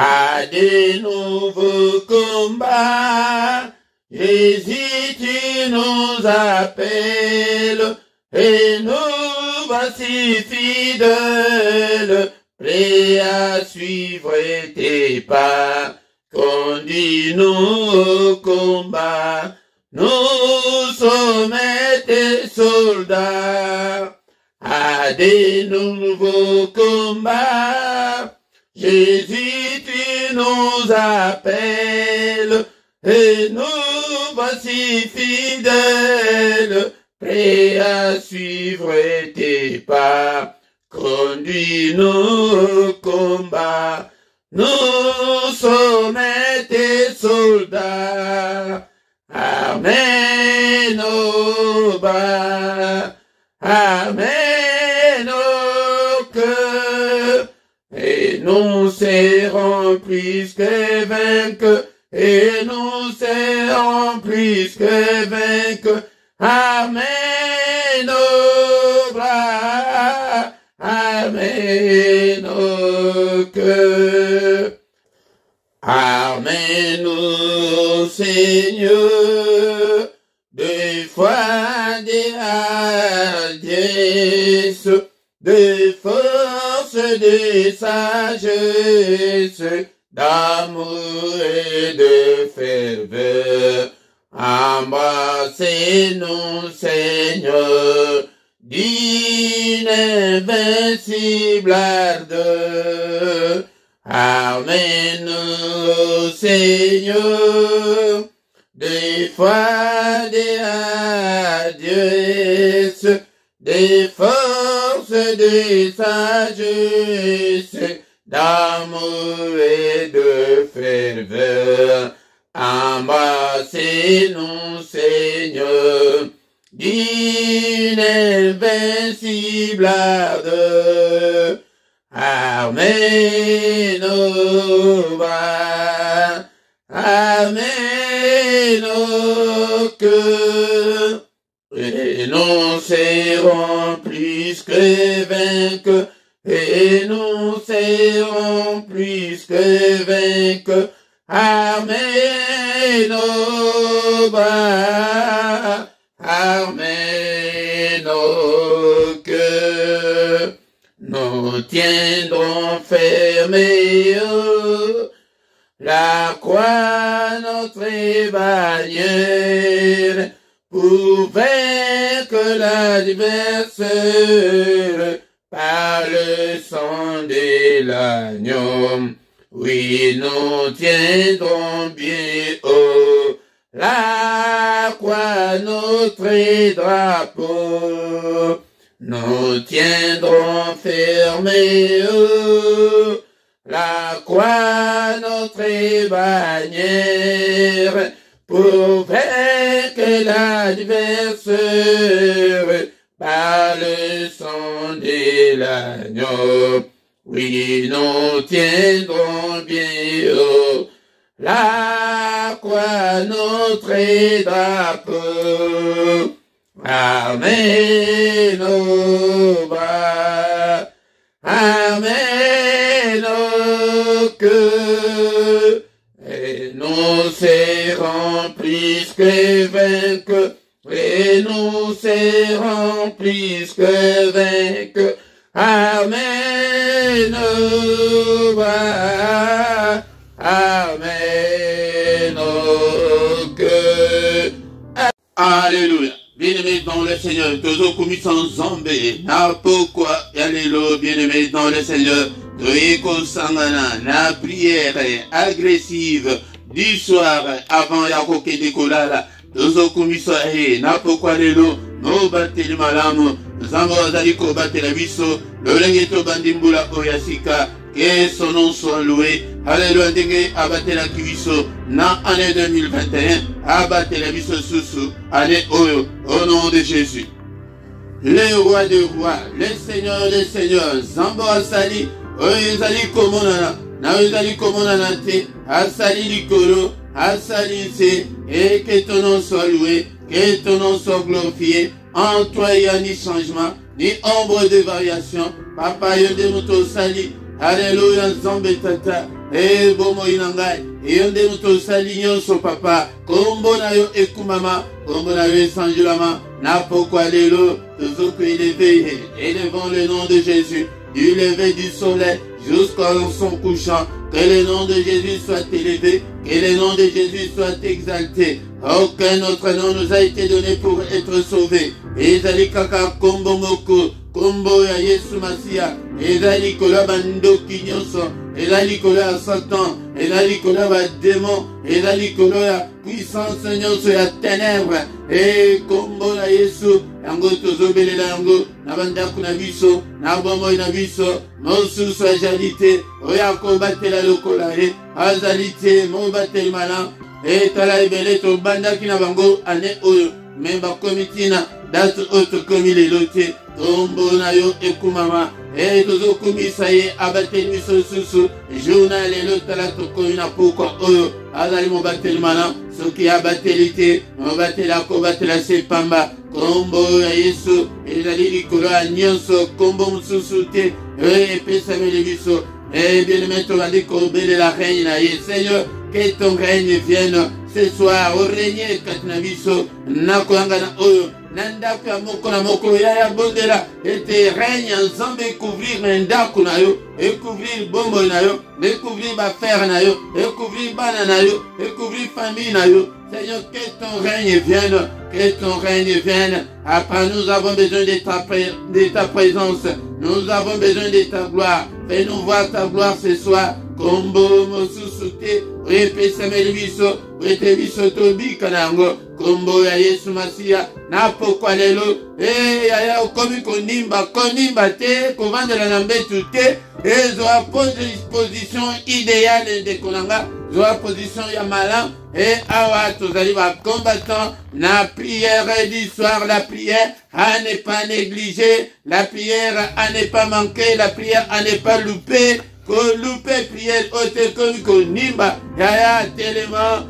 à des nouveaux combats. Jésus, tu nous appelles, et nous voici fidèles, prêts à suivre tes pas. Conduis-nous au combat, nous sommes tes soldats, à des nouveaux combats. Jésus, tu nous appelles, et nous voici fidèles, prêts à suivre tes pas. Conduis-nous au combat, nous sommes tes soldats. Amen au bas, amen au cœur, et nous serons plus que vainqueurs, et nous serons plus que vainqueurs. Amen au bras, amen au cœur. Amen au Seigneur, de foi, de hardiesse, de force, de sagesse, d'amour et de ferveur. Embrassez-nous, Seigneur, d'une invincible ardeur. Amen, Seigneur, des foi, des hardiesse, des forces, des sagesse, d'amour et de ferveur. Embrassez-nous, Seigneur, d'une invincible ardeur. Amen au bas, amen au cœur, et nous serons plus que vainqueurs, et nous serons plus que vainqueurs. Amen au bas, amen au cœur. Nous tiendrons fermés la croix, notre bannière, pour vaincre l'adversaire par le sang de l'agneau. Oui, nous tiendrons bien haut la croix, notre drapeau. Nous tiendrons fermés la croix, notre bannière, pour vaincre l'adversaire par le sang de l'agneau. Oui, nous tiendrons bien haut la croix, notre drapeau. Amen au bas, amen au cœur, et nous serons plus que vainqueurs, et nous serons plus que vainqueurs. Amen au bas, amen au cœur. Alléluia. Bien-aimés dans le Seigneur, toujours commis sans zambé, na pourquoi, alléluia, bien-aimés dans le Seigneur, Toyeko Sangana, la prière agressive du soir avant Yakoke de Kolala, toujours commis sans na pourquoi alléluia, no battez malamu, Zambo Zaliko battez la biso, le lengeto bandimbula oyasika, que son nom soit loué. Alléluia, dengue abatté la kiviso na année 2021, abatté la biso susu, année oyo, au nom de Jésus. Le roi des rois, le seigneur des seigneurs, Zambo Asali, Oyezali Komonana, Naozali Komonana te, Asali Likoro, Asali se, et que ton nom soit loué, que ton nom soit glorifié, en toi il n'y a ni changement, ni ombre de variation, Papa Yonde Moto Sali, Alléluia, Zambé Tata, e bomo inangai eyonde muto salignon so papa kombo na yo ekumama kombo na yo sanjulama na pokwa lelo tozoko élevé élevons le nom de Jésus du lever du soleil jusqu'à son couchant. Que le nom de Jésus soit élevé, que le nom de Jésus soit exalté. Aucun autre nom nous a été donné pour être sauvé. Ezali kaka kombo moko, kombo ya Yesu Masia, ezali kola bando kinyoso, ezali kola Satan, ezali kola ba démon, ezali kola ya puissance nyonso ya ténèbres. Et kombo ya Yesu, yango tozobelela yango, na bandako na biso, na bomoi na biso, mosusu ajalite, oya kobatela lokola e, azalite, mobateli malan, et tala ebele to bandaki na bango ane oyo, memba komitina, date oto komi lelote, tombo na yo ekumama, et tozo komisa ye abateli miso susu, jouna lelo tala to komi na pokwa oyo, azali mobateli malan, soki abateli te, mobatela kobatela sepamba, kombo ya Yesu, ezali likolo ya nyonso, kombo mususu te, epesameli biso, et bien aimé, tobandi kobelela règne na ye, Seigneur, que ton règne vienne ce soir, au règne katinabiso, nakoyanga na oyo, nandako ya moko na moko, ya bondela, ete règne ensemble, couvrir ndako na yo, et couvrir bombo na yo, et couvrir baffaire na yo, et couvrir bana na yo, et couvrir famille na yo. Seigneur, que ton règne vienne, que ton règne vienne. Après, nous avons besoin de ta présence, nous avons besoin de ta gloire. Fais-nous voir ta gloire ce soir. Kombo mosusute, repesameli biso, rete biso tobi kanango, kombo ya Yesu Masia, na pokwa lelo, ya okomi konimba te, kovandela na mbetu te, zoa position idéale de konanga, zoa position ya malin, awa tozali ba combattant, na prière du soir, la prière à ne pas négliger, la prière à ne pas manquer, la prière à ne pas louper, louper prière ote komi konimba yaya telema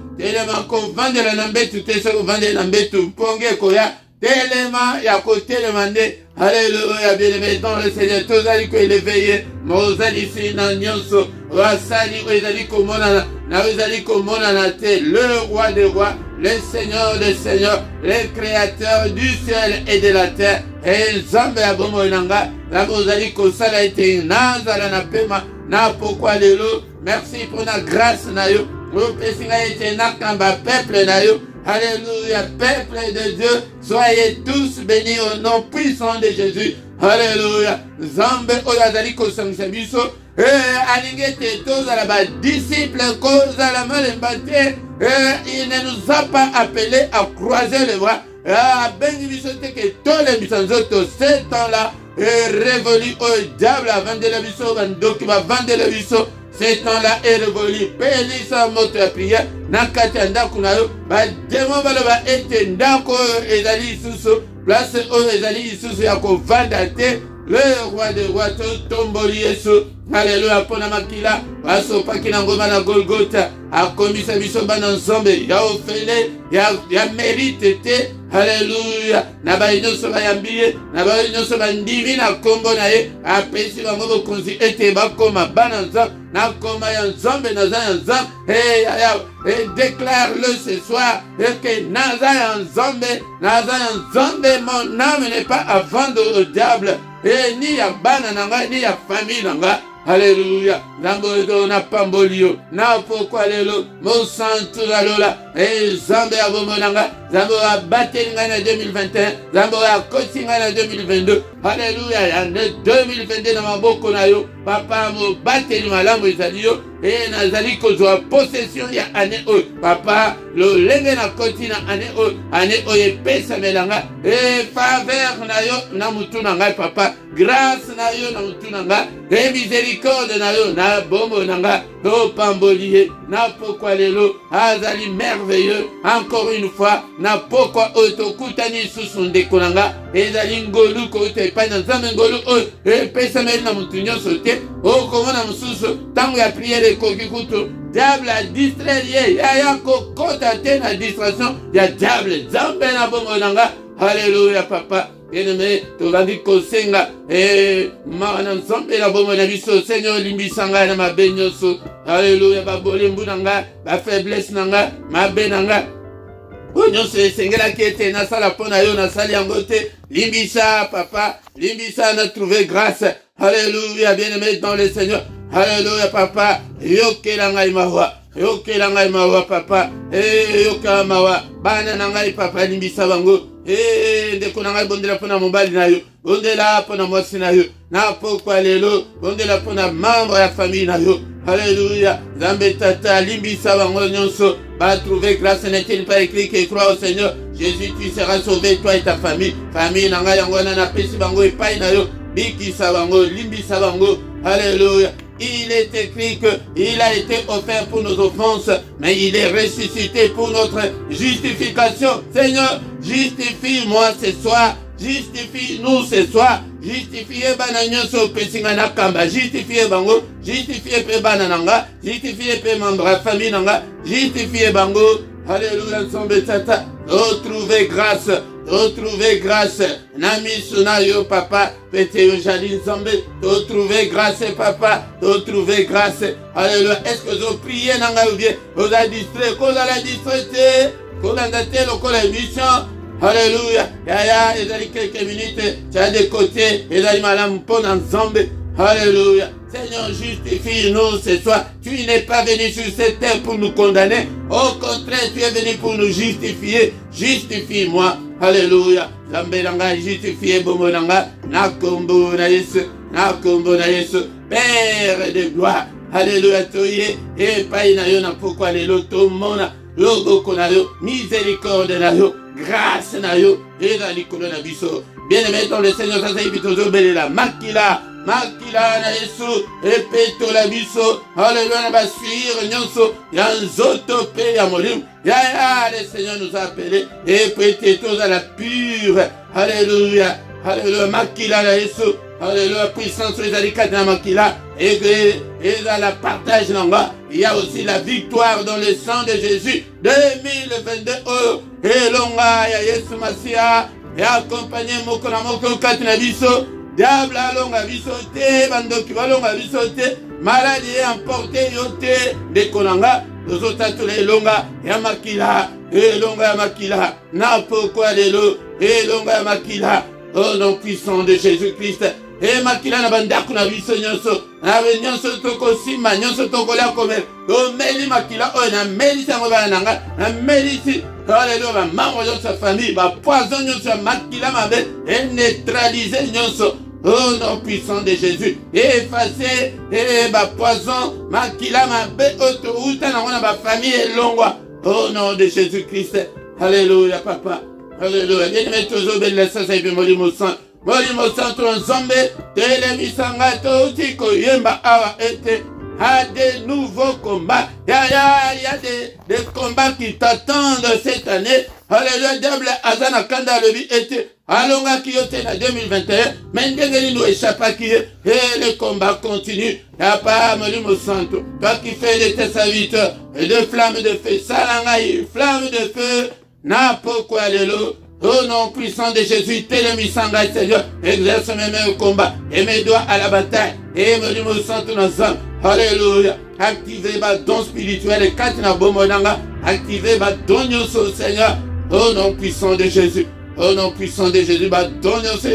ko vandela na mbetu te so vandela na mbetu ponge koya telema ya ko telema nde. Alléluia, bien-aimé dans le Seigneur, tozali ko élevé mozali sina nyonso wasali ezali komona na ezali komona na te, le roi des rois, le Seigneur des seigneurs, le créateur du ciel et de la terre, et Nzambe ya bomo nanga la mozali ko sala ete nazala na pema na pokwa lelo. Merci pour la grâce na yo, opesinga ete nakamba peuple na yo. Alléluia, peuple de Dieu, soyez tous bénis au nom puissant de Jésus. Alléluia. Zambe oyazali ko sangisa biso, alingete tozala ba disciple koza la malembate, il ne nous a pas appelé à croiser les bras. Bengi biso te ke tole bisanzoto ce temps-là révolu au diable avant de la biso bandoki ba vendre la biso. Ce temps-là est révolu. Pelisa moto ya prière nakati ya ndako na yo bademo baloba ete ndako ezali lisusu place oyo ezali lisusu ya kovanda te. Le roi des rois tomboli Yesu. Alléluia, pona makila basopaki na ngoma na Golgotha akomisa biso bana nzambe ya ofele ya mérite te. Alléluia, na bayi nyonso bayambiye, na bayi nyonso bandimi na kombo na ye apesi bango bokonzi ete bakoma bana nzambe na koma ya nzambe naza ya nzambe. Déclare-le ce soir que naza ya nzambe, mon âme n'est pas à vendre au diable, ni ya bana nanga ni ya famille nanga. Alléluia. Zambo na pambolio na pokwa lelo mo santu la lola Zambe ya bomonanga, Zambo a batelinga na 2021, Zambo a kosinga na 2022. Alléluia. Ya 2022 na maboko na yo papa mo bateli malamu ezali yo nazali kozwa possession ya ane oyo papa lolenge na koti na ane oyo epesa melanga faveur na yo na mutu na ngai papa, grâce na yo na mutu na ngai miséricorde na yo na bombo na ngai topamboli ye na pokwa lelo azali merveilleux. Encore une fois na pokwa oyo tokutani lisusu ndeko na ngai ezali ngolu kouta epai na nzambe, ngolu oyo epesameli na mutu nyonso te okomona mosusu ntango ya priere ekoki kutu diable a distraire ye yaya kokota te na distraction ya diable. Nzambe na bongo na nga. Alléluia papa, bien-aimé, tozali kosenga, Marana Nzambe la bomo na biso, Seigneur, limbisanga na mabe nyonso, Alléluia, babolembu nanga, ba faiblesse nanga, mabe nanga, nyonso esengela kete nasala pona yo nasali yango te, limbisa papa, limbisa na trouver grâce, Alléluia, bien-aimé dans le Seigneur, Alléluia papa, yokela ngai mawa, yokela ngai mawa papa, yokela mawa, bana na ngai papa limbisa bango, ndeko na ngai bondela pona mobali na yo, bondela pona mwasi na yo, na pokwa lelo, bondela pona membre ya famille na yo, Alléluia, Zambe tata limbisa bango nyonso, va trouver grâce, n'est-il pas écrit que crois au Seigneur, Jésus tu seras sauvé toi et ta famille, famille na ngai yango na pesi bango epai na yo, bikisa bango, limbisa bango, Alléluia. Il est écrit qu'il a été offert pour nos offenses, mais il est ressuscité pour notre justification. Seigneur, justifie-moi ce soir, justifie-nous ce soir, justifie bananyoso pesinga na kamba, justifie bango, justifie pe banananga, justifie pe membre de famille nanga, justifie bango. Alléluia, ensemble tata, retrouver grâce. Retrouver grâce, Nami Sunayo papa, Pété Jalin Zambé, retrouver grâce papa, retrouver grâce. Alléluia. Est-ce que vous priez nanga ou bien vous avez distrait, qu'on a la distraité, qu'on a daté le émission. Alléluia. Yaya, il y a quelques minutes, tu as des côtés, il y a madame Pon Zambé. Alléluia. Seigneur, justifie-nous ce soir. Tu n'es pas venu sur cette terre pour nous condamner. Au contraire, tu es venu pour nous justifier. Justifie-moi. Alléluia. Lambelanga, justifié, Bomonanga. Nakombo na Yesu. Nakombo na Yesu. Père de gloire. Alléluia. Toye. Et païna yo na pourquoi les lotos mona. Logo konayo. Miséricorde na yo. Grâce na yo. Et dans l'icône na biso. Bien-aimé dans le Seigneur, ça s'est bitozo belela. Makila. Makila na Yesu, epeto la biso, Alléluia na basuir nyonso, yanzoto pe ya molim, ya le Seigneur nous a appelés, epeto à la pure, Alléluia, Alléluia, Makila na Yesu, Alléluia, puissance les alikata na Makila, et dans la partage nanga, il y a aussi la victoire dans le sang de Jésus, 2022, et longa ya Yesu Masia, et accompagné moko na moko kati na biso, diable alonga biso te, bandoki balonga biso te, maladie emporté yo te, dekonanga, tozotatu elonga ya makila, elonga ya makila, na pourquoi lelo, elonga ya makila, au nom puissant de Jésus-Christ, et makila na bandaku na biso nyonso, na nyonso tokosima, nyonso tokolia komel, o meli makila, o na meli sango bananga, na meli si, Alléluia, ma maman de sa famille, ma poison sur makila ma belle, et neutraliser nyonso. Au nom puissant de Jésus, effacer ma poison, makila ma belle, autoroute, na ma famille et longwa. Au nom de Jésus-Christ. Alléluia, papa. Alléluia. Bien-aimé, toujours belle ça, c'est bien molimo sang. Molimo sang, ton zombe, télémisanga, totiko, yemba, awa, ete. À des nouveaux combats. Il y a des combats qui t'attendent cette année. Alléluia, diable, Azana Kanda Levi était Alonga Kiyote en 2021. Mais Ndengeli nous échappe à qui et le combat continue. Il n'y a pas Molimo Santo. Toi qui fais de tes serviteurs et de flammes de feu. Salangaï, flammes de feu. N'a pourquoi les lots. Au nom puissant de Jésus, Télémisanga, Seigneur, exerce mes mains au combat et mes doigts à la bataille. Et Molimo Santo nos hommes. Alléluia. Activez ma don spirituel et katina bomonanga. Activez ma don yoso, Seigneur. Au nom puissant de Jésus. Au nom puissant de Jésus. Ma don yoso,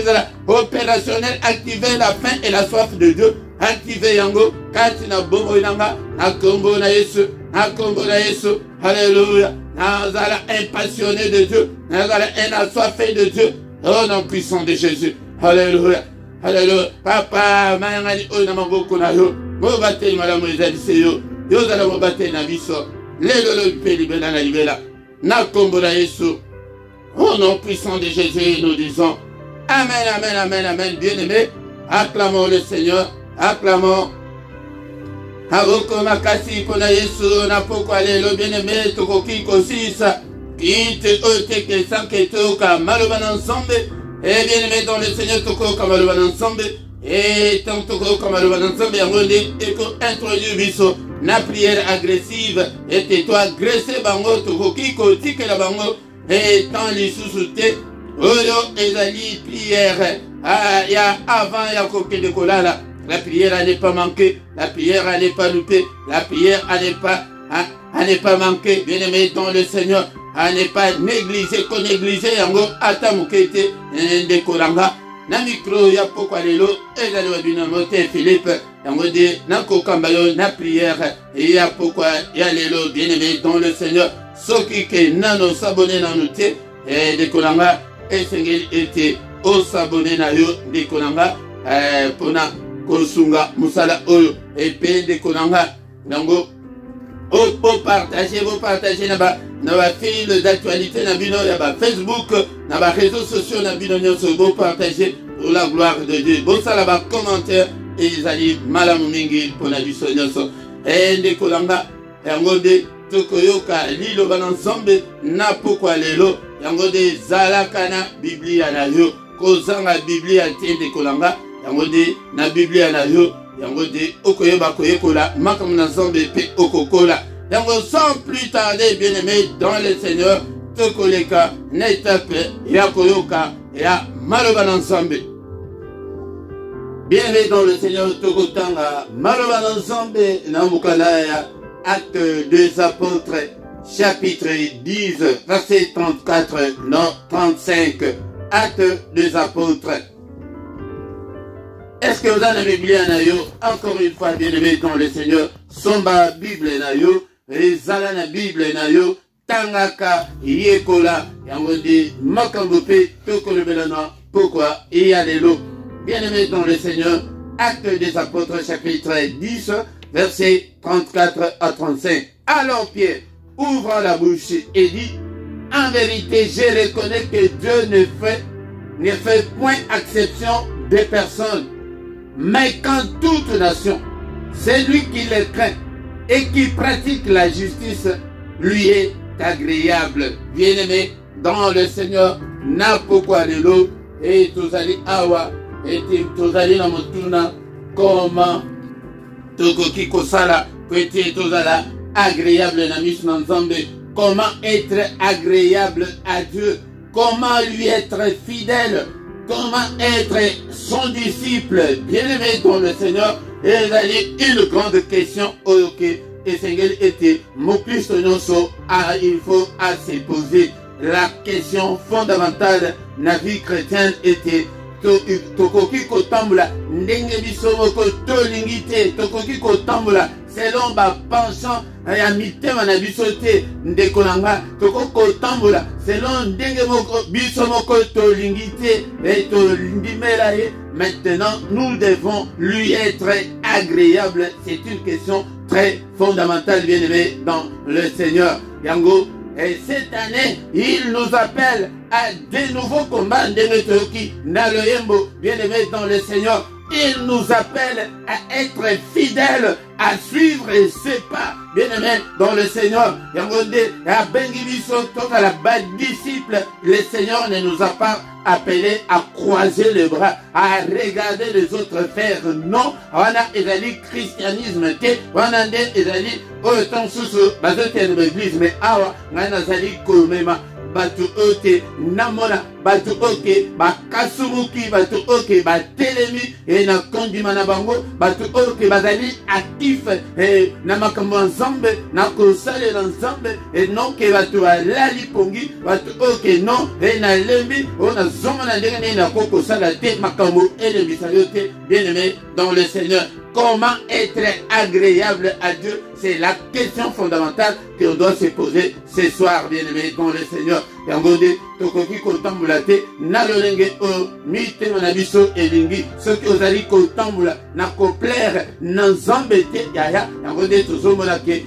opérationnel. Activez la faim et la soif de Dieu. Activez yango. Katina bomonanga. Nakombo na Yesu. Nakombo na Yesu. Alléluia. Nazala impassionné de Dieu. Nazala assoiffé de Dieu. Au nom puissant de Jésus. Alléluia. Alléluia. Papa, mayangani oyo na maboko na yo. Mobateli malamu ezalise yo. Yo zala mobateli na biso. Lelo lo pe libela na libela. Na kombo na Yesu. Au nom puissant de Jésus, nous disons Amen, Amen, Amen, Amen. Bien-aimés, acclamons le Seigneur. Acclamons. Avoko makasi kona Yesu na pokwa lelo bien-aimé tokoki kosisa. Kite ote ke sanke toka maloba ensemble. Et bien-aimé dans le Seigneur toko kamaloba ensemble. Et tant toko kamaloba ensemble yangonde eko introduire biso na prière agressive et toi agressé bango tokoki kotikela bango et tant lisusu te oyo ezali prière ya avant ya kokende kolala. La prière n'est pas manquée, la prière n'est pas loupée, la prière n'est pas manquée, bien-aimé dans le Seigneur, n'est pas négligée, qu'on négligé yango ata mukete de kolanga. Na micro ya pokwa lelo ezali wa binamote Philippe yango de na kokambayo na prière ya pokwa ya lelo, bien-aimé dans le Seigneur, soki ke nano s'abonner na noté de kolanga esengeli ete o s'abonner na yo de kolanga pona kosunga musala oyo epe de kolanga nango o partager na ba fil d'actualité na bino ya ba Facebook na ba réseaux sociaux na bino nyonso bo partager pour la gloire de Dieu. Bon sala ba commentaire ezali malamu mingi pona biso nyonso de kolanga yango de tokoyoka lilo bana nzambe na pokwa lelo yango de zalaka na Biblia na yo kozanga Biblia te de kolanga yango de na Biblia na yo yango de okoyeba koyekola makambo na nzambe pe okokola yango sans plus tarder, bien-aimé dans le Seigneur, tokoleka na etape ya koyoka ya maloba na nzambe. Bien-aimé dans le Seigneur, tokotanga maloba na nzambe na mokala ya Actes des Apôtres chapitre 10 verset 34 non 35. Actes des Apôtres. Est-ce que vous avez la Bible na yo? Encore une fois, bien-aimé dans le Seigneur, somba Bible na yo, rezala na Bible na yo, tangaka yekola, yango de makambo pe tokolobela na pourquoi il y a les lots. Bien-aimé dans le Seigneur, Actes des Apôtres chapitre 10, verset 34 à 35. Alors Pierre ouvre la bouche et dit, en vérité, je reconnais que Dieu ne fait point exception des personnes, mais quand toute nation, celui qui les craint et qui pratique la justice, lui est agréable. Bien-aimé dans le Seigneur, na pourquoi de l'eau, et tozali awa, et tozali na motuna, comment tokoki kosala, kwete tozala agréable na misu na nzambe, comment être agréable à Dieu, comment lui être fidèle, comment être son disciple, bien-aimé dans le Seigneur. Et une grande question et Seigneur était mon plus il faut se poser la question fondamentale de la vie chrétienne était tokoki kotambula ndenge biso moko tolingite tokoki kotambula selon ba penchant ya mitema na biso te ndeko nanga tokoki kotambula selon ndenge moko biso moko tolingite et tolindimela ye. Maintenant, nous devons lui être agréable. C'est une question très fondamentale, bien-aimé, dans le Seigneur. Yango, et cette année, il nous appelle à de nouveaux combats, bien-aimé, dans le Seigneur. Il nous appelle à être fidèles, à suivre ses pas, bien-aimé, dans le Seigneur. Disciple, le Seigneur ne nous a pas appelés à croiser les bras, à regarder les autres faire. Non, on a ezali christianisme, on a ezali autant sous l'église, mais awa, on a ezali komema. Batu oke namona batu oke bakasumuki batu oke batelemi et na kondima na bango batu oke bazali actif na makambo nzambe na kosale na nzambe et non ke batu alali pongi batu oke non et na lembi ona zoma na ndenge na koko sala te makambo elembi sayote. Bien-aimé dans le Seigneur, comment être agréable à Dieu? C'est la question fondamentale qu'on doit se poser ce soir, bien-aimé dans le Seigneur. Yangode, tokoki kotambula te, na lolenge o mite manabiso elingi, ce que vous allez kotambula, na koplaire, na nzambe te, yaya, yangode tozomona ke,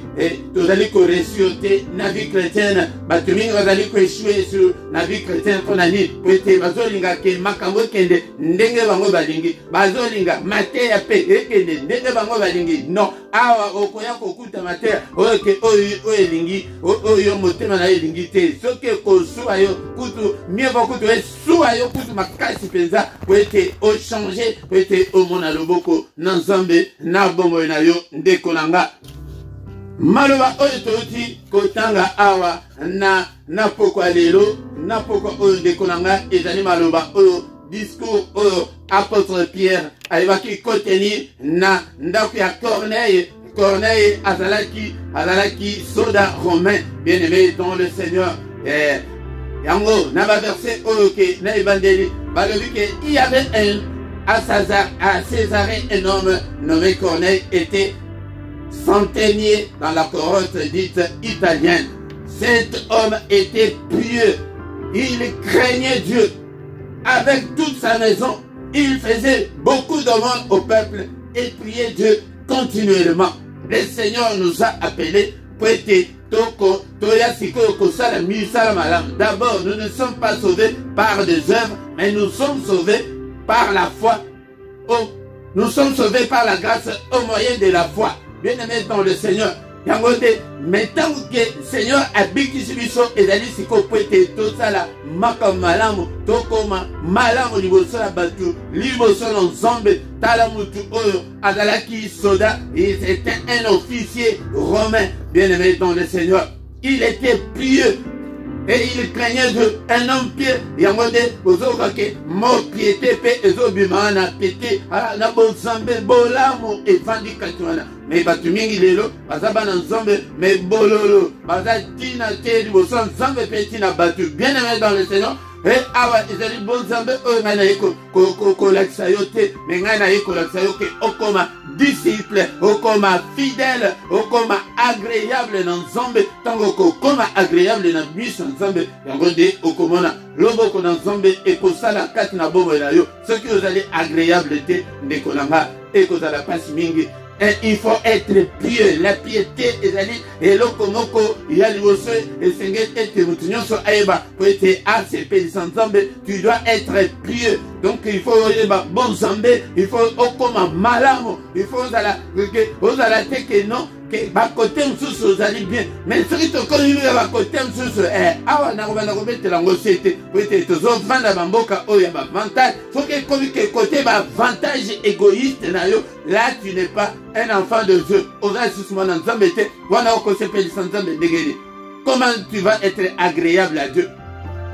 tozali ko resiote, na vie chrétienne, batumingi bazali ko échouer sur la vie chrétienne, ponani, pwete, bazolinga ke makambo kende, ndenge bango balingi, bazolinga, mate ya pe, kende, ndenge bango balingi, non, awa, okoya kokuta mate, oke, oyelingi, oyo motema na elingi te, soke kosuwa yo, kutu, mieux vaut kutu, suwa yo, kutu makasi penza, pwete, o changer, pwete, o mona loboko, nan zambe, na bombo na yo, ndeko nanga. Maloba oyo toti kotanga awa na na pokwa lelo na pokwa oyo ndeko na nga ezali maloba oyo discours oyo apôtre Pierre ayebaki kotenir na ndako ya Corneille azalaki soda romain bien-aimé dans le Seigneur. Yango na ba verset oyo ke na ebandeli balobi ke il y avait à Césarée un homme nommé Corneille était centenier dans la cohorte dite italienne. Cet homme était pieux, il craignait Dieu. Avec toute sa maison, il faisait beaucoup d'hommes au peuple et priait Dieu continuellement. Le Seigneur nous a appelés pour être d'abord, nous ne sommes pas sauvés par des œuvres, mais nous sommes sauvés par la foi. Nous sommes sauvés par la grâce au moyen de la foi. Bien-aimés dans le Seigneur. Maintenant que le Seigneur habite ici, et a dit si qu'on peut être tout ça là, makamalamu, tokoma, malamu, libosola batu, libosola ensemble, talamutu oyo, azalaki soda, et c'était un officier romain, bien-aimé dans le Seigneur. Il était pieux. Et il craignait Dieu, un homme pieux. Il y a un moment donné, mon piété, ezobimana, pété, na bon zambe, bolamo, et vandi katuana. Mais batumingi lelo, bazaba na nzambe, mais bololo, bazatina te, libosan zambe petina batu, bien aimé dans le Seigneur. Et awa, ezali bon zambe, ngana yeko, kolakisa yo te, mais ngana yeko kolakisa yo ke okoma disciple, okoma fidèle, okoma agréable dans Nzambe, tango okoma agréable dans miso Nzambe, yango de okomona loboko dans Nzambe et kosala kati na bomo na yo, ce qui vous allez agréable te ndekolanga et kozala pasi mingi. Et il faut être pieux. La piété est lokomoko yaliboso et senge et mutunyo so aiba pour être ACP Sanzambe. Tu dois être pieux. Donc il faut bon Zambé, il faut okoma malamo, il faut osala teke non que ba côté msusu ozali bien. Mais ce qui te connaît ba côté msusu awa na robana robete la ngosete pour être tozo vanda bamboka oya ba avantage. Faut que côté ba avantage égoïste na yo. Là tu n'es pas un enfant de Dieu. Comment tu vas être agréable à Dieu?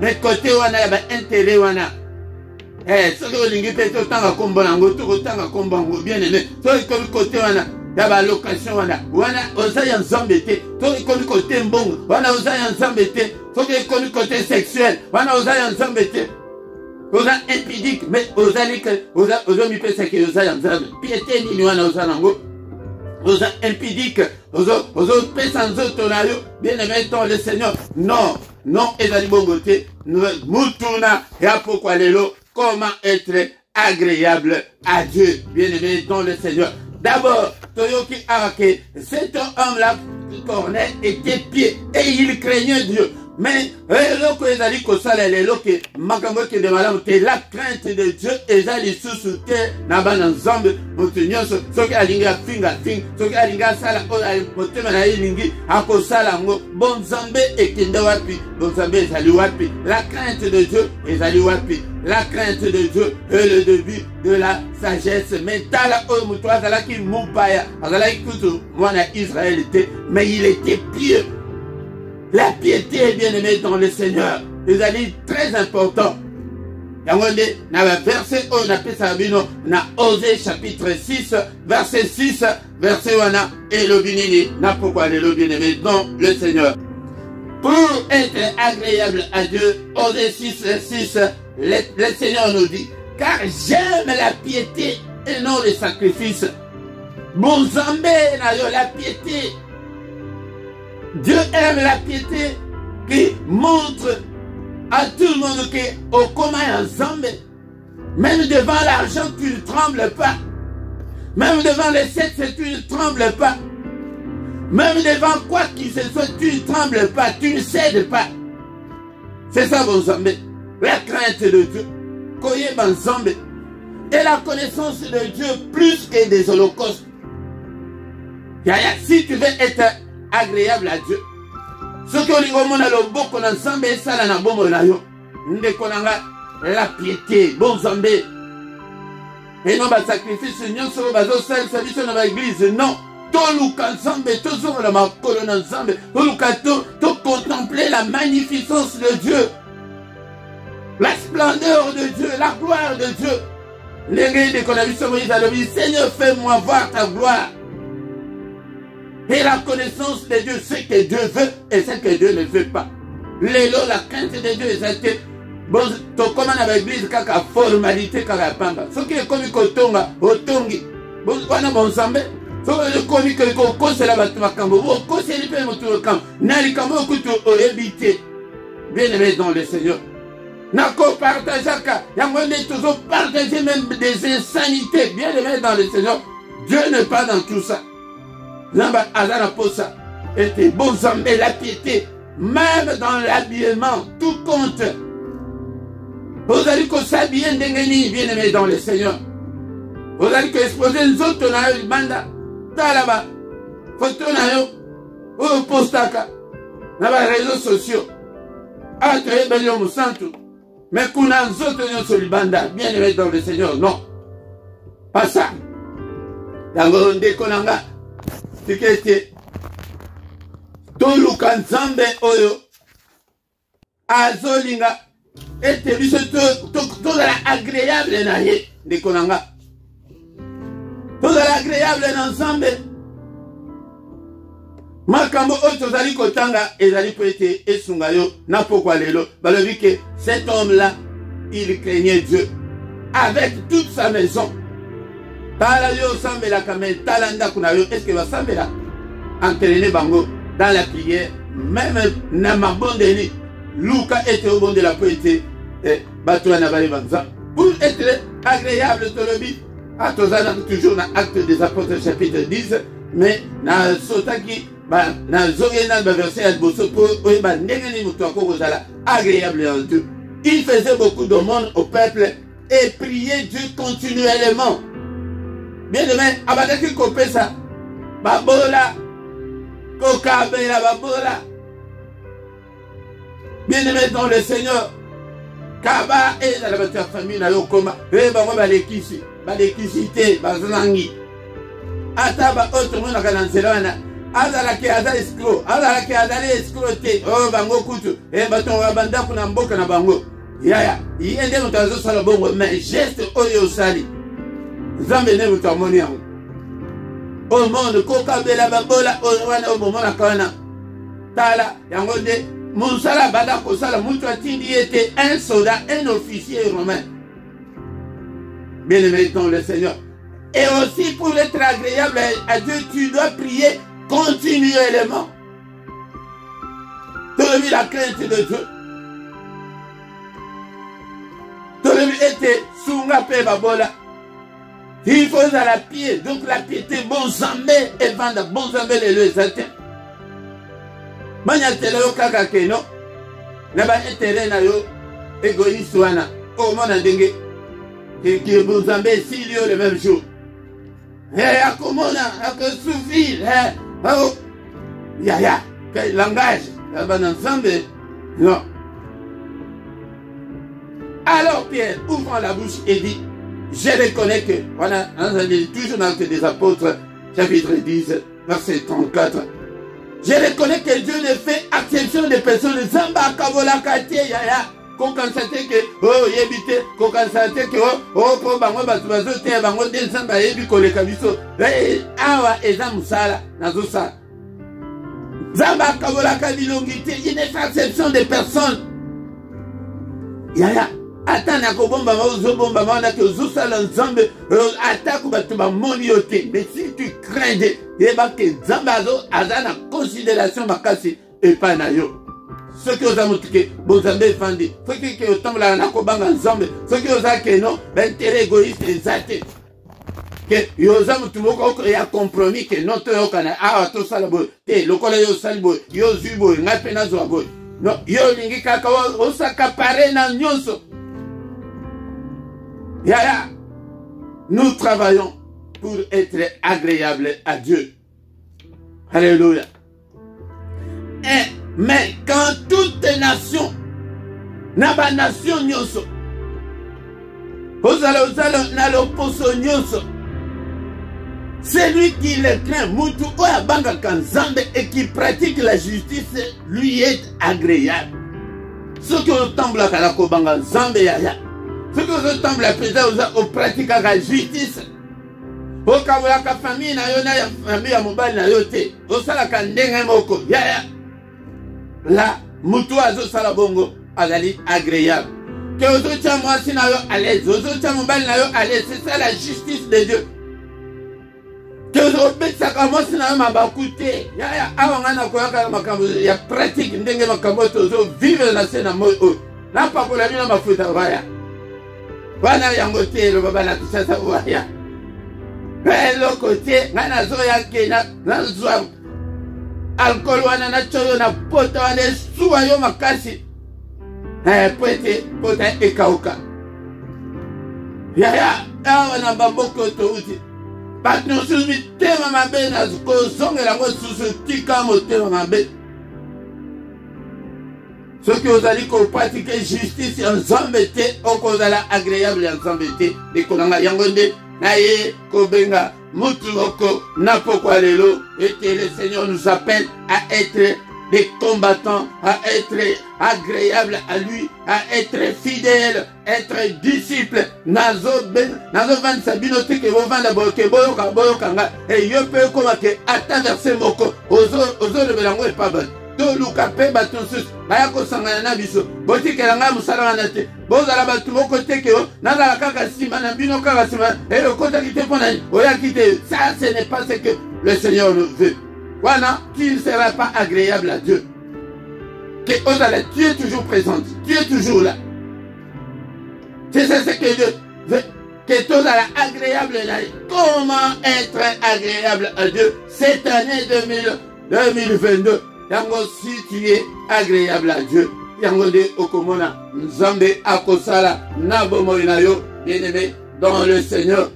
Mais côté wana ya ba intérêt wana. Ce que lingi pete otanga kombango to otanga kombango bien aimé. To côté wana ya ba location wana. Wana ozaya nzambe te. To côté mbongo. Wana ozaya nzambe te. To côté sexuel. Wana ozaya nzambe te. Oza impudique, mais oza mi pesa que oza yanzambe. Piété ni wana oza nango. Oza impudique, oza pesa nzoto na yo. Bien aimé dans le Seigneur. Non, ezali bongote. Mutuna ya pourquoi lelo. Comment être agréable à Dieu. Bien aimé dans le Seigneur. D'abord, Toyoki Arake, cet homme-là, Corneille, était pieux et il craignait Dieu. Mais la crainte de Dieu ezali sous terre na bana nzambe mutunyoso soki alinga finga soki alinga sala motema na ilingi akosala ngo bon nzambe ekende wapi bon nzambe ezali wapi. La crainte de Dieu ezali wapi. La crainte de Dieu est le début de la sagesse mentale. O mutu azalaki mupaya azalaki kutu mwana Israël était, mais il était pieux. La piété est bien aimée dans le Seigneur. C'est très important. Verset on appelle ça na Osée chapitre 6, verset 6, verset 1 et le binini n'a pourquoi le bien aimé dans le Seigneur. Pour être agréable à Dieu, Osée 6, 6, le Seigneur nous dit, car j'aime la piété et non le sacrifice. Bon Zambé na yo la piété. Dieu aime la piété qui montre à tout le monde que au commun ensemble, même devant l'argent, tu ne trembles pas. Même devant les sexe, tu ne trembles pas. Même devant quoi qu'il se soit, tu ne trembles pas, tu ne cèdes pas. C'est ça, bon Zambé. La crainte de Dieu. Koye ban Zambé. Et la connaissance de Dieu plus que des holocaustes. Si tu veux être agréable à Dieu. Ce que l'on a le beau qu'on a ensemble et ça n'a bon monayo. La piété, bon zambé. Et non, bah sacrifice, non, sur bazo, service dans l'église. Non. toluka nzambe, tozongola makolo na nzambe, toluka contempler la magnificence de Dieu, la splendeur de Dieu, la gloire de Dieu. Seigneur, fais-moi voir ta gloire. Et la connaissance de Dieu, ce que Dieu veut et ce que Dieu ne veut pas. Lélo, la crainte de Dieu est que bon, tu commandes avec l'église kaka formalité kaka pamba. Ce qui est comme kotonga, otongi. Bon, wana bon sambe. Ce qui est comme que kose la batu makambo. Bon, kose li pe motu makambo. Nali kambo kutu oebite. Bien-aimé dans le Seigneur. Nako partajaka. Yangwende toujours partager même des insanités. Bien-aimé dans le Seigneur. Dieu n'est pas dans tout ça. Namba azana posa. Et bon sambe, la piété. Même dans l'habillement, tout compte. Vous allez que s'habiller d'engagner, bien aimé dans le Seigneur. Vous allez que exposer les autres na yo banda. Là-bas. Photo na yo. Ou postaka. Na ba réseaux sociaux. Ah, tu es bien au centre. Mais qu'on a les autres sur le banda. Bien aimé dans le Seigneur. Non. Pas ça. Yango ndekonanga. Tikete. Toluka nzambe oyo azolinga ete biso tozala agréable na ye ndeko nanga, tozala agréable na nzambe. Makambo oyo tozali kotanga ezali po ete esunga yo na pokwa lelo balobi ke cet homme là il craignait Dieu avec toute sa maison. Tala yo osambelaka me tala ndako na yo, est-ce que basambela entraîner bango dans la prière, même na mabondeli, Luka était au bon de la poété, pour être agréable, Tolobi, à Tozana, toujours dans Actes des Apôtres, chapitre 10, mais dans Sotaki, dans Zogena, verset à Bosso, pour agréable en Dieu. Il faisait beaucoup de monde au peuple et priait Dieu continuellement. Bien demain, Abadaki Kopesa, Babola, Kokabela Babola. Bien-aimé dans le Seigneur, Kaba et la famille na yokoma, bango balekisi, balekisité, bazangi. Ataba autre monde na zelana, azala ke azala escroc, azala ke azala escroqué, oh bango kutu, baton banda kuna mboka na bango. Yaya, yende mutazo sala bongo, mais geste oyo sali. Zambe ne mutamoni yango. Au monde, Kokabela Babola, au moment la Kana. Tala, Yangonde, Moussala Bada Kosala, Moutouatindi était un soldat, un officier romain. Bien-aimé dans le Seigneur. Et aussi pour être agréable à Dieu, tu dois prier continuellement. Tu as vu la crainte de Dieu. Tu as vu était Sunga Pe Babola. Il faut à la pied, donc la piété, bon zambé, et vanda, bon zambé, les atteint. Banya tele yo kaka keno, naba intérêt na yo, égoïste wana, au monde dengue, qui bon zambé, si lieu le même jour. Akomona, suffit, ya, quel langage, là-bas dans zambé, non. Alors Pierre ouvre la bouche et dit, je reconnais que, voilà, toujours dans l'Acte des Apôtres, chapitre 10, verset 34. Je reconnais que Dieu ne fait exception des personnes. Zamba Kavola Kati Yaya. Qu'on constate que, oh, yébite, qu'on constate que, oh, pour bango batubazo, te bango de Zamba yebi koleka biso. Awa ezamusala, nazusa. Zamba Kavola Kati longité, il ne fait exception des personnes. Yaya. Attends, nakobomba bomba manda que zusa l'ensemble attaque batuba monioté. Mais si tu crains de yeba que zambazo azana considération makasi et pas na yo. Ce que vous avez dit, vous avez fandi. Ce que vous avez la nakobanga ensemble. Ce que vous avez non, l'intérêt égoïste exact. Que vous avez tout le monde qui a compromis que notre okana a tout ça la boy. Te lokola yo salbo yo zubo ngapena zo boy. Non, yo lingi kaka osaka pare na nyonso. Yaya, nous travaillons pour être agréables à Dieu. Alléluia. Mais quand toute nation, naba nation nyonso, ozala na loposo nyonso, Celui qui le craint, Mutu Oabanga Kanzambe, et qui pratique la justice, lui est agréable. Ceux qui ont temble à Kalakobanga Zambe Yaya, ceux qui ont temble à Péza, au pratique la justice. Au Kawaka famille, na yo na ya famille ya mobile na yo te. Au salaka ndenge moko. Yaya. Là, Mutu Azo Salabongo, azali agréable. Que aux autres moi si na yo à l'aise, aux autres mobile na yo à l'aise, c'est ça la justice de Dieu. Que aux autres ça commence na yo mabakute. Yaya, avant na koyaka makambo ya pratique ndenge makambo tozo vivre na sena mo. Na pa ko la mina mafuta waya. Wana yango te lo baba na tsasa waya. Le côté, na zoya kena, na zoa alcool wana na choyo na pota wana suwa yo makasi. Poete, pota ekauka. Yaya, wana bamboko to uti. But no subi tema mabe na ko zongela ngo susu tika motema mabe. Ceux qui ont dit qu'on pratique justice ensemble, on cause la agréable ensemble, les konanga yangonde. Naye kobenga mutuoko napokwa lelo et que le Seigneur nous appelle à être des combattants, à être agréables à lui, à être fidèles, être disciples. Nazo van sabino te ke vovanda boke boyoka nga et yo pe koma ke attraverser moko ozo le belango e pas bon. To luka pe batonsus baya ko sangana na biso boti kelanga musala na te bozala batu moko te ke nazala kaka sima na bino kaka sima et le kota ki te pona oya ki te ça ce n'est pas ce que le Seigneur nous veut. Voilà, qui ne sera pas agréable à Dieu. Que ozala, tu es toujours présente, tu es toujours là. C'est ça ce que Dieu veut. Que tu ozala agréable là. Comment être agréable à Dieu cette année 2022? Yango, si tu es agréable à Dieu, yango de okomona nzambe akosala nabo moinayo, bien-aimé dans le Seigneur.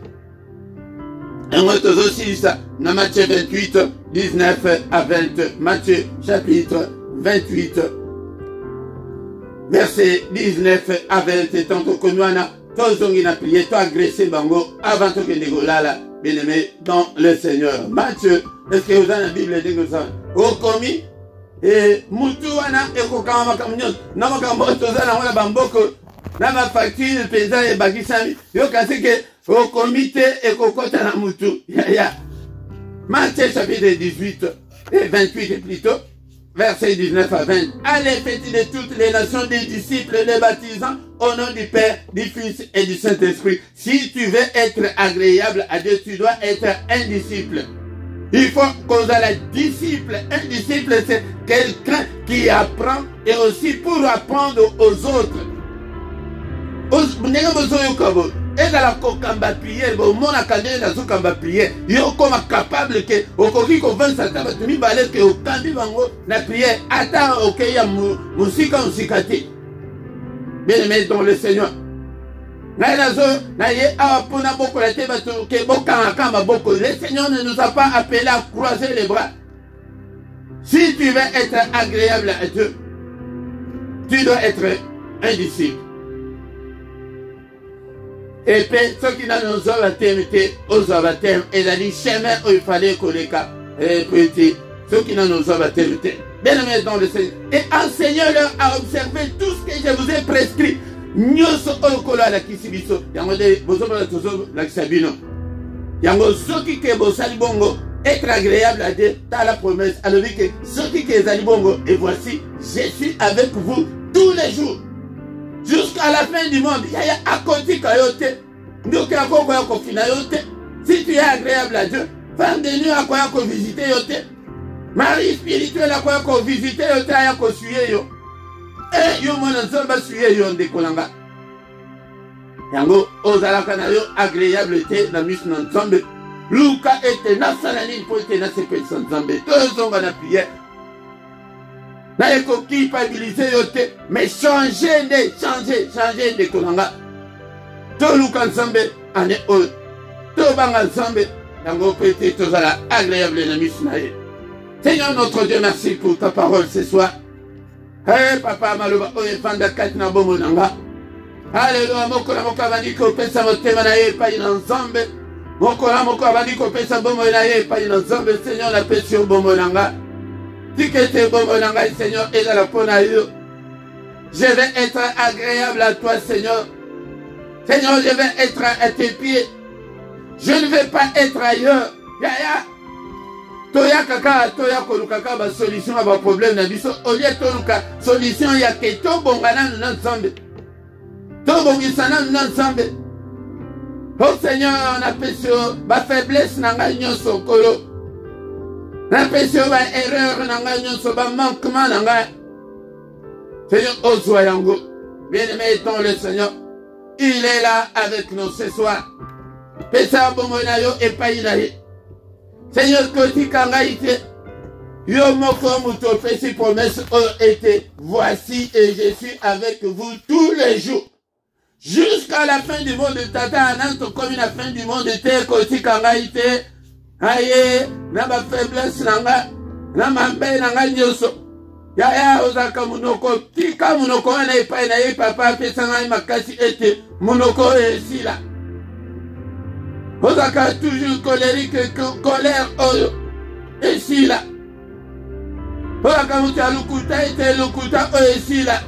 Yango tozo si ça, na Matthieu 28, 19 à 20, Matthieu chapitre 28, verset 19 à 20, tantôt konwana, tozongi na prier, to agressé bango, avant que negolala, bien-aimé dans le Seigneur. Matthieu, est-ce que vous avez la Bible de ça? Au commis, et mutu wana ekokama makamnyo na makambo tozana wana bamboko na ma facture pesa e bakisami yo kasi ke au comité ekokota na mutu ya Matthieu chapitre 18 et 28 plutôt verset 19 à 20. Allez, faites de toutes les nations des disciples, les baptisant au nom du Père, du Fils et du Saint-Esprit. Si tu veux être agréable à Dieu, tu dois être un disciple. Il faut qu'on ait la disciple. Un disciple, c'est quelqu'un qui apprend et aussi pour apprendre aux autres. Et dans la kokamba prière, au monde a cadré dans la kokamba prière, il est comme capable que au coquille qu'on vend sa table, tu m'y balais que au cambi bango la prière attend au qu'il y a musika musikati. Bien aimé dans le Seigneur. Le Seigneur ne nous a pas appelés à croiser les bras. Si tu veux être agréable à Dieu, tu dois être un disciple. Et puis, ceux qui n'ont pas été aux baptêmes, ils ont dit chemin où il fallait qu'on les cap. Et puis, ceux qui n'ont pas été, bien aimés dans le Seigneur, et enseignez-leur à observer tout ce que je vous ai prescrit. Nyoso okola la kisibiso yango de bozomona tozo la kisabino yango soki ke bosali bongo être agréable à Dieu t'as la promesse alors que soki ke zali bongo et voici je suis avec vous tous les jours jusqu'à la fin du monde yaya akoti kayote ndoke akoko ya kofina yote si tu es agréable à Dieu femme de nuit akoya ko visiter yote mari spirituel akoya ko visiter yote aya ko suyer yo. Eh, yo mona nzamba suye yo ndekolanga. Yango ozalaka na yo agréable te na miso na nzambe. Luka ete nasala nini po ete nasepelisa nzambe. Tozonga na prière. Na ekoki pabilise yo te. Mais changer ndekolanga. Toluka nzambe ane oyo. Tobanga nzambe. Yango po ete tozala agréable na miso na ye. Seigneur notre Dieu, merci pour ta parole ce soir. Hey papa maloba oye fanda kati na bomo nanga. Alléluia moko na moko avandi ko pesa motema na ye pa ina nzambe. Mokola moko abandi kopesa bombo na ye epai na Nzambe. Seigneur, napesi yo bombo na nga. Tika ete bombo na ngai, Seigneur, ezala mpo na yo. Je vais être agréable à toi, Seigneur. Seigneur, je vais être à tes pieds. Je ne vais pas être ailleurs. Yaya. Toya kaka, toya kolukaka ba solution à ba problème na biso. Olie toluka solution ya ke to bongana na Nzambe. To bongisana na Nzambe. Oh Seigneur, na pesio ba faiblesse na ngai nyonso kolo. Na pesio ba erreur na ngai nyonso ba manquement na ngai. Seigneur, ozwa yango. Bien-aimé dans le Seigneur, il est là avec nous ce soir. Pesa bongo na yo epai na ye. Seigneur, kotika ngai te. Yo moko muto fesi promesse été. Voici et je suis avec vous tous les jours. Jusqu'à la fin du monde. Tata ananto comme la fin du monde te kotika ngai te. Aye, na ba faiblesse na nga, na mambe na nga nyoso. Yaya ozaka munoko, tika munoko wana epai na ye papa pesa ngai makasi ete munoko esila. Ozaka toujours colérique, colère oyo esila. Ozaka mutu ya lukuta ete lukuta oyo esila.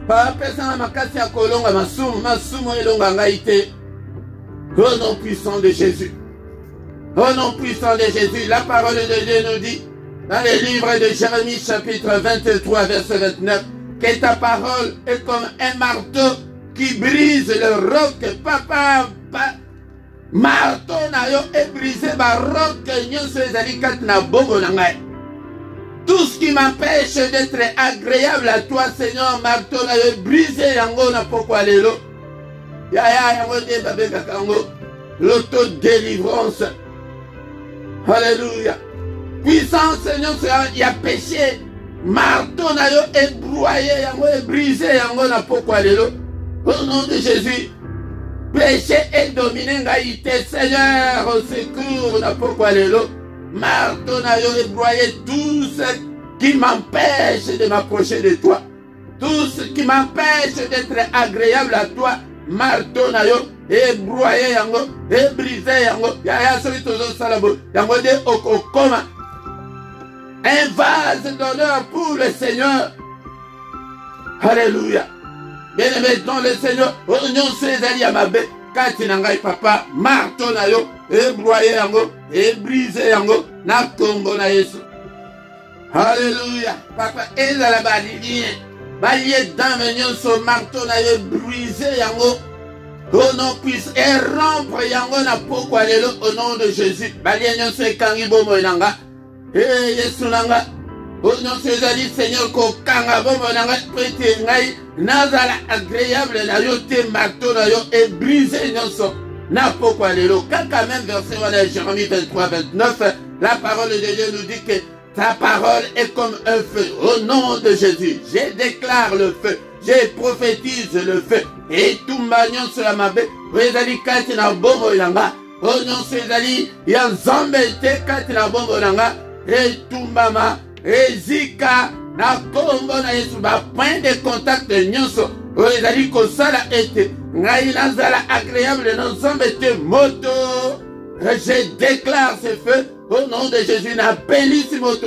Papa pesa ngai makasi ya kolonga masumu elonga ngai te. Au nom puissant de Jésus. Au nom puissant de Jésus, la parole de Dieu nous dit dans le livre de Jérémie chapitre 23 verset 29 que ta parole est comme un marteau qui brise le roc. Papa, marteau na yo est brisé par roc nyonso ezali kati na bongo na ngai. Tout ce qui m'empêche d'être agréable à toi, Seigneur, marteau na yo est brisé yango na pokwa lelo. Ya yango de babeka kango l'auto-délivrance. Alléluia. Puissant Seigneur, il y a péché. Marteau na yo est broyé, yango est brisé, yango na pokwa lelo. Au nom de Jésus, péché est dominé ngaïté. Seigneur, au secours na pokwa lelo. Marteau na yo est broyé. Tout ce qui m'empêche de m'approcher de toi, tout ce qui m'empêche d'être agréable à toi, marteau na yo et broyé yango et brisé yango. Yaya soki tozo salabo yango de okokoma un vase d'honneur pour le Seigneur. Alléluia. Bien-aimé dans le Seigneur, oignon sezali ya mabe kati na ngai papa, marteau na yo et broyé yango et brisé yango na kombo na Yesu. Alléluia. Papa ezala balie balie dame nyonso marteau na yo brisé yango. Au nom puisse et rompre yango na pokwa lelo au nom de Jésus. Balie nyonso ekangi bomo nanga. Yesu nanga. Au nom de Jésus, Seigneur, kokanga bomo nanga prete ngai nazala agréable na yo te marteau na yo et brisé nyonso na pokwa lelo. Kaka même verset wana Jérémie 23 29, la parole de Dieu nous dit que ta parole est comme un feu. Au nom de Jésus, je déclare le feu. Je prophétise le feu. Et tout magnon sur la mabe. Rezali kati na bombo ilanga. Au nom de Jésus, ya Nzambe te kati na bombo ilanga. Et tout mama. Et zika na kombo na Yesu. Ba point de contact de nyonso. Rezali kosala ete. Ngai nazala agréable na Nzambe te moto. Je déclare ce feu. Au nom de Jésus, na belisi moto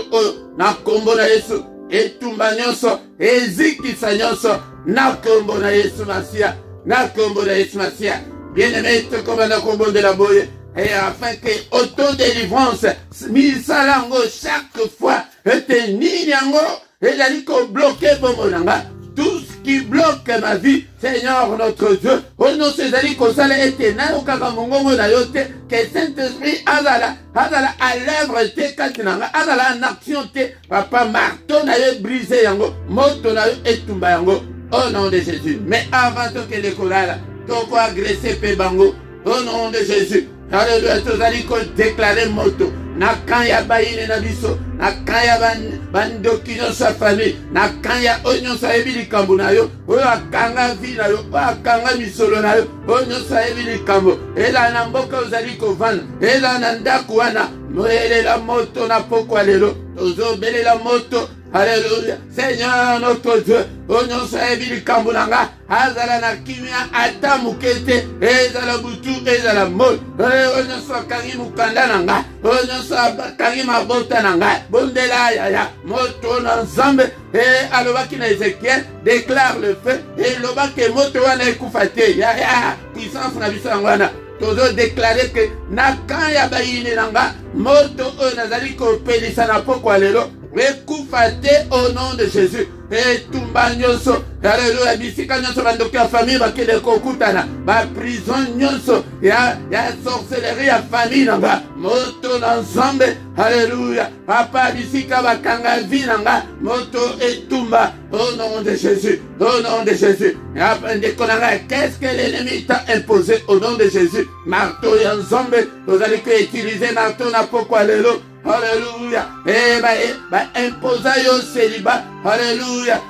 na kombo na Yesu. Et tumba nyonso, et zikisa nyonso, na kombo na Yesu Masia, na kombo na Yesu Masia. Bien-aimé, te kombo na kombo de la boye. Et afin que auto-délivrance, misalango chaque fois, et te ninyango, et la liko bloqué bomonanga. Tout ce qui bloque ma vie, Seigneur notre Dieu, au nom de César, Kosala et Nano Kakamongo Nayote, que Saint-Esprit Azala à l'œuvre te Katinanga, Azala en action te, Papa marteau nayo brisé yango, moto nayo et tumba yango, au nom de Jésus. Mais avant que les colères, toko agressé pe bango, au nom de Jésus. Alléluia, tozali ko déclarer moto. Na kanya baine na biso, na kanya bandoki nyonso ya famille, na kanya oyo nyonso ayebi likambo na yo, oyo akanga vi na yo, oyo akanga misolo na yo, oyo nyonso ayebi likambo. Ela na mboka ozali kovanda, ela na ndako wana, noyelela moto na pokwa lelo, tozobelela moto Alléluia. Seigneur notre Dieu, onyo saebi kambunanga, azala na kimia ata mukete, ezala butu, ezala mol, onyo sa kangi mukanda nanga, onyo sa kangi mabota nanga, bondela ya, moto na nzambe, alobaki na Ézéchiel, déclare le feu, et lobaki moto wana ekufate, ya, puissance na biso ngwana. Tozo déclaré que nakan ya bayine nanga moto nazali ko pelisa na pokwa lelo ekufate au nom de Jésus. Et tumba nyonso, alléluia, bisika nyonso bandoki ya famille bakende kokutana, ba prison nyonso, ya sorcellerie ya famille nanga, moto na nzambe, alléluia, papa bisika bakanga vi nanga, moto etumba, au nom de Jésus, au nom de Jésus. Qu'est-ce que l'ennemi t'a imposé au nom de Jésus? Marteau ya nzambe, vous allez utiliser marteau na pokwa lelo. Alléluia. Imposa yo célibat. Alléluia.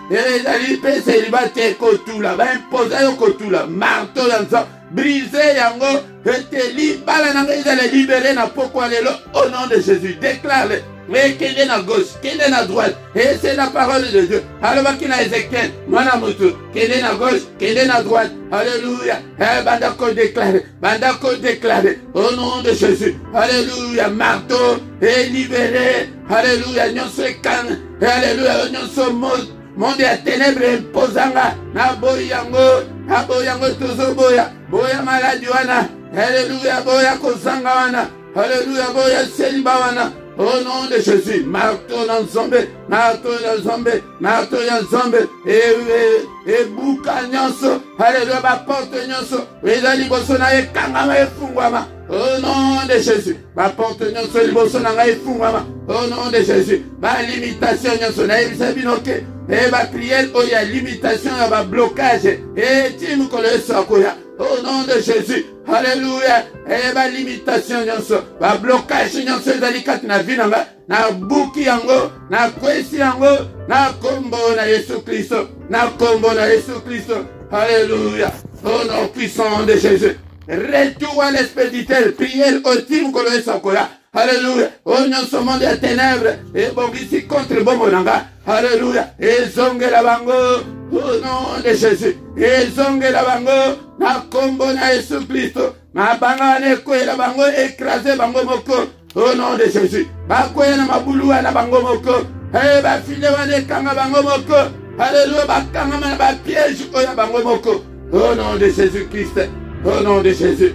Pe célibat te kotula. Imposa yo kotula. Marteau yanzo. Briser yango. Te libala nanga izale libéré na pokwa lelo. Au nom de Jésus. Déclare-le. Mais qu'il est à gauche, qu'il est à droite. Et c'est la parole de Dieu. Alors qu'il a Ézéchiel, mon amour, qu'il est à gauche, qu'il est à droite. Alléluia. Bandako déclaré. Au nom de Jésus. Alléluia. Marteau est libéré. Alléluia. Nous sommes calmes. Alléluia. Nous sommes monde à ténèbres imposanga. Na boyango tozo boya. Boya maladie wana. Alléluia. Boya kozanga wana. Alléluia. Boya seliba wana. Au nom de Jésus, marteau dans zombe, marteau dans zombe, marteau dans zombe, et bouka nyonso, alléluia, ba porte nyonso, ezali boso na ekangama efungwama. Au nom de Jésus, ba porte nyonso liboso na ngai efungwama. Au nom de Jésus, ba limitation nyonso na ebisa binoke, et ba prière oya limitation ya ba blocage, et timu kolo esakoya. Au nom de Jésus, alléluia, et ma limitation nyonso, ma blocage nyonso ezali kati na vie nanga, na buki yango, na kwesi yango, na kombo na Yesu Christo, na kombo na Yesu Christo, alléluia, au nom puissant de Jésus. Retour à l'expéditeur, prière au team kolo esakoya. Alléluia. Oh nyonso monde ya ténèbres, et bongisi contre bombo nanga. Alléluia. Et zonge la bango. Au nom de Jésus. Et zonge la bango. Na kombo na Yesu Christo. Ma banga ne kwe la bango écraser bango moko. Au nom de Jésus. Ba kwe na mabulu na bango moko. Eh ba file wane kanga bango moko. Alléluia. Ba kanga na ba piège oya bango moko. Au nom de Jésus Christ. Au nom de Jésus.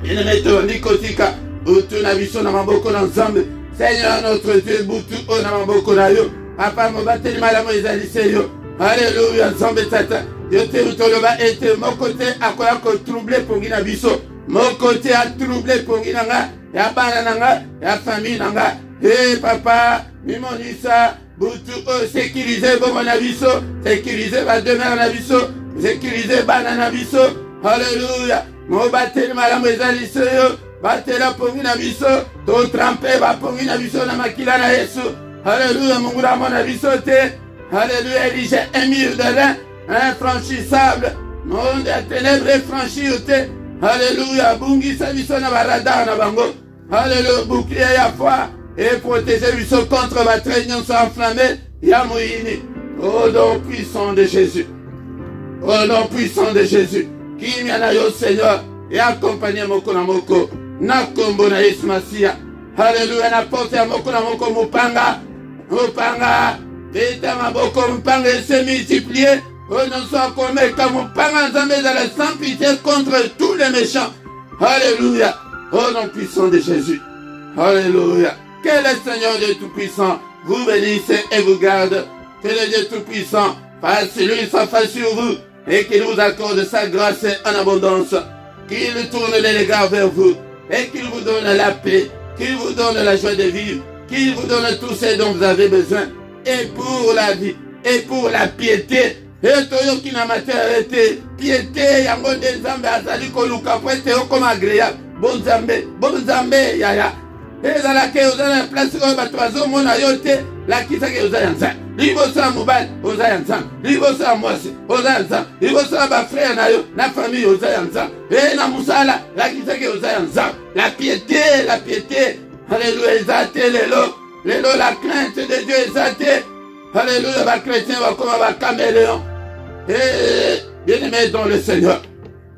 Il metto nikotika. Butu na biso na maboko na nzambe. Seigneur notre Dieu, butu o na maboko na yo. Papa mobateli malamu ezali seyo. Alléluia, nzambe tata. Yo te utoloba ete mokote akoya ko troubler pongi na biso. Mokote a troubler pongi nanga, ya bana nanga, ya famille nanga. Eh papa, mimonisa, butu o sécuriser bomo na biso, sécuriser ba demeure na biso, sécuriser bana na biso. Alléluia. Mobateli malamu ezali seyo. Batela pongi na biso, to trempe ba pongi na biso na makila na Yesu. Alléluia, mungura mona biso te. Alléluia, Élisée, un mur de rein, infranchissable. Monde à ténèbres franchi te. Alléluia, bungi sa biso na barada na bango. Alléluia, bouclier ya foi et protéger biso contre ma traîne sans enflammée. Ya mouini. Au nom puissant de Jésus. Au nom puissant de Jésus. Qui m'y yo Seigneur et accompagner moko na moko. Na kombo na Yesu Masia. Alléluia, na porte ya moko na moko mupanga. Mupanga. Beta maboko mupanga se multiplier. Oh non soit comme mupanga nzambe dans la sans pitié contre tous les méchants. Alléluia. Au nom puissant de Jésus. Alléluia. Que le Seigneur Dieu Tout-Puissant vous bénisse et vous garde. Que le Dieu Tout-Puissant fasse lui sa face sur vous et qu'il vous accorde sa grâce en abondance. Qu'il tourne les regards vers vous et qu'il vous donne la paix, qu'il vous donne la joie de vivre, qu'il vous donne tout ce dont vous avez besoin, et pour la vie, et pour la piété. Et toyo qui n'a matérialité, piété, yango de zambe azali koluka po ete comme agréable. Bon zambe, yaya. Et dans laquelle vous avez la place, bato mona yote, la kisa ke vous avez ensemble. Libosa mobile, vous avez ensemble. Libosa mwasi, vous avez ensemble. Libosa ba frère na yo, la famille, vous avez ensemble. Et na musala, la kisa ke vous avez ensemble. La piété. Alléluia, exalté, lelo, la crainte de Dieu exalté. Alléluia, va chrétien, va comme va caméléon. Et bien-aimé dans le Seigneur.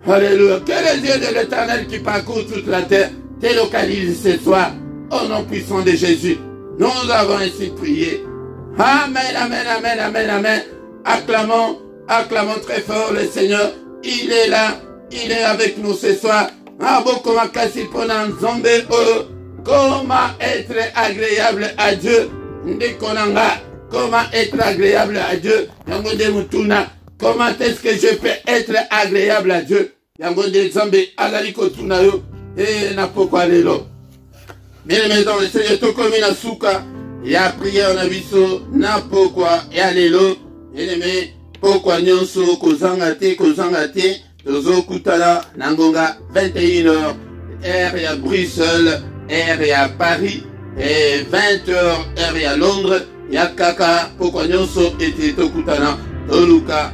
Alléluia. Que les yeux de l'Éternel qui parcourt toute la terre te localisent ce soir. Au nom puissant de Jésus. Nous avons ainsi prié. Amen, amen, amen, amen, amen. Acclamons, acclamons très fort le Seigneur. Il est là. Il est avec nous ce soir. Comment être agréable à Dieu. Comment être agréable à Dieu. Comment est-ce que je peux être agréable à Dieu? Et n'a pourquoi aller là. Mais dans le Seigneur, tout comme il a souka, il a prié en abisso, n'a pourquoi y aller là. Et pourquoi nyonso, kozangate, tozo kutala, nangonga, 21h, heure à Bruxelles, heure à Paris, et 20h, heure à Londres, yakaka, pourquoi nyonso, était tokutana, toluka,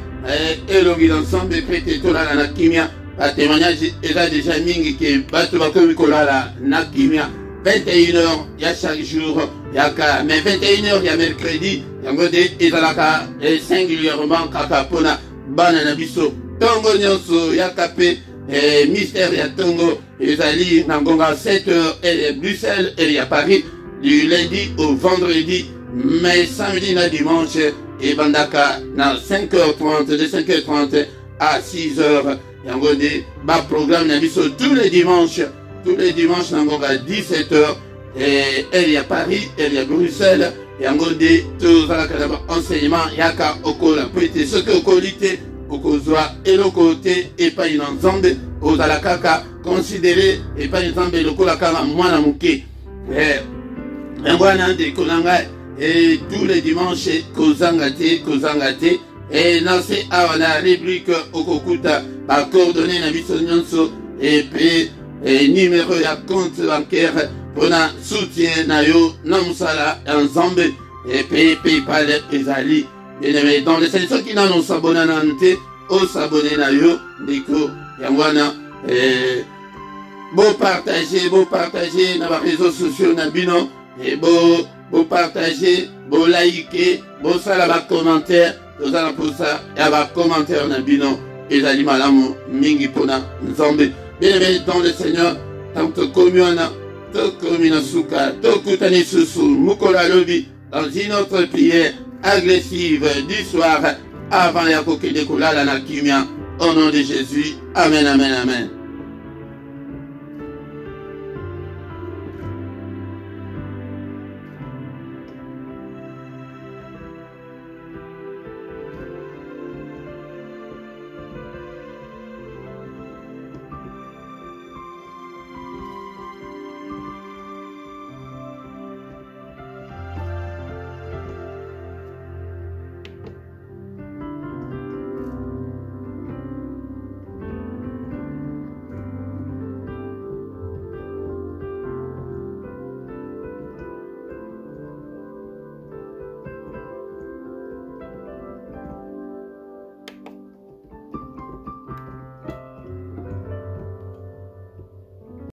et l'ongi d'ensemble, prêté tolala na kimia, la témoignage est là déjà mingi qui batu bakomi kolala na kimia, 21h, il y a chaque jour, yaka, mais 21h, il y a mercredi, yangode, ezalaka, et singulièrement, kakapona, banana biso, tongo nyonso, yakape, et mystère ya tongo, ezali, nangonga, 7h, et à Bruxelles, et à Paris, du lundi au vendredi, mais samedi na dimanche, et bandaka, na 5h30, de 5h30 à 6h, yangode, bas programme na biso, tous les dimanches, nangonga 17h, et elle y a Paris, elle y a Bruxelles, et en gros, tous les enseignements, yaka okola, prêter ce que okolite, okozwa, et le côté, et pas une ensemble, aux alakaka, considéré, et pas une ensemble, le kolakama, mwana muke, et ngwana de konanga, et tous les dimanches, kozangate, et dans ces awana, réplique, okokuta, par coordonnées, na biso nyonso, et puis, et numéro ya compte bancaire pour un soutien na yo na musala ensemble et PayPal ezali bien-aimé dans les ceux qui n'ont s'abonné nante au s'abonner na yo diko yangwana beau partager na réseaux sociaux na bino et beau partager beau liker beau sala ba commentaire tous ala pour ça ya ba commentaire na bino ezali malamu mingi pona nzambe. Bien-aimé dans le Seigneur, tant que communion, souka, tokutani susu, mukola lobi, dans une autre prière agressive du soir, avant la coquille de Koula, la nakimia, au nom de Jésus. Amen, amen, amen.